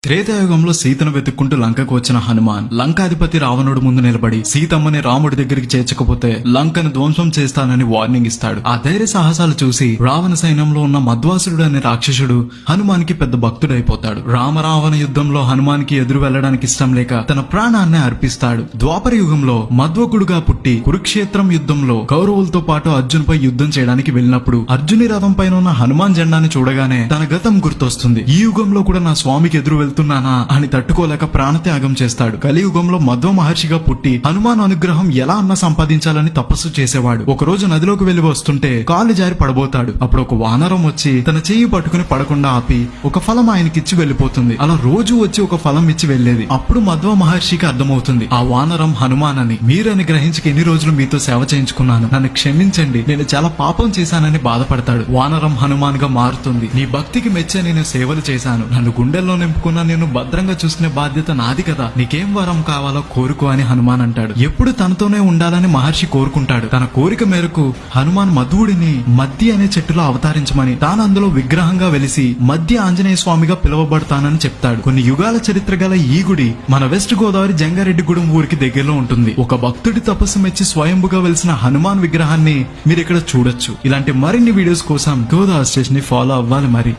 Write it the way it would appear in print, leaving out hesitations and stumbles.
త్రేతాయుగంలో సీతను వెతుక్కుంటూ లంకకు వచ్చిన హనుమాన్ లంకాధిపతి రావణుడు ముందు నిలబడి సీతమ్మని రాముడి దగ్గరికి చేర్చకపోతే లంకను ధ్వంసం చేస్తానని వార్నింగ్ ఇస్తాడు. ఆ ధైర్య సాహసాలు చూసి రావణ సైన్యంలో ఉన్న మధ్వాసురుడు అనే రాక్షసుడు హనుమాన్ కి పెద్ద భక్తుడైపోతాడు. రామరావణ యుద్ధంలో హనుమాన్ కి ఎదురు వెళ్లడానికి ఇష్టం లేక తన ప్రాణాన్ని అర్పిస్తాడు. ద్వాపర యుగంలో మధ్వకుడుగా పుట్టి కురుక్షేత్రం యుద్ధంలో కౌరవులతో పాటు అర్జున్పై యుద్ధం చేయడానికి వెళ్ళినప్పుడు అర్జుని రథం పైన ఉన్న హనుమాన్ జెండాని చూడగానే తన గతం గుర్తొస్తుంది. ఈ యుగంలో కూడా నా స్వామికి ఎదురు వెళ్తున్నానా అని తట్టుకోలేక ప్రాణత్యాగం చేస్తాడు. కలియుగంలో మధ్వ మహర్షిగా పుట్టి హనుమాన్ అనుగ్రహం ఎలా అన్న సంపాదించాలని తపస్సు చేసేవాడు. ఒక రోజు నదిలోకి వెళ్లి వస్తుంటే కాలు జారి పడబోతాడు. అప్పుడు ఒక వానరం వచ్చి తన చెయ్యి పట్టుకుని పడకుండా ఆపి ఒక ఫలం ఆయనకిచ్చి వెళ్లిపోతుంది. అలా రోజు వచ్చి ఒక ఫలం ఇచ్చి వెళ్లేది. అప్పుడు మధ్వ మహర్షికి అర్థమవుతుంది ఆ వానరం హనుమాన్ అని. మీరని గ్రహించక ఎన్ని రోజులు మీతో సేవ చేయించుకున్నాను, నన్ను క్షమించండి, నేను చాలా పాపం చేశానని బాధపడతాడు. వానరం హనుమాన్ గా మారుతుంది. నీ భక్తికి మెచ్చే నేను సేవలు చేశాను, నన్ను గుండెల్లో నింపుకున్న నేను భద్రంగా చూసుకునే బాధ్యత నాది కదా, నీకేం వరం కావాలో కోరుకో అని హనుమాన్ అంటాడు. ఎప్పుడు తనతోనే ఉండాలని మహర్షి కోరుకుంటాడు. తన కోరిక మేరకు హనుమాన్ మధువుడిని మద్ది అనే చెట్టులో అవతరించమని, తాను అందులో విగ్రహంగా వెలిసి మధ్య ఆంజనేయ స్వామిగా పిలువబడతానని చెప్తాడు. కొన్ని యుగాల చరిత్ర గల ఈ గుడి మన వెస్ట్ గోదావరి జంగారెడ్డిగూడెం ఊరికి దగ్గరలో ఉంటుంది. ఒక భక్తుడి తపస్సు మెచ్చి స్వయంభుగా వెలిసిన హనుమాన్ విగ్రహాన్ని మీరు ఇక్కడ చూడొచ్చు. ఇలాంటి మరిన్ని వీడియోస్ కోసం గోదావరి స్టేషన్ ని ఫాలో అవ్వాలి మరి.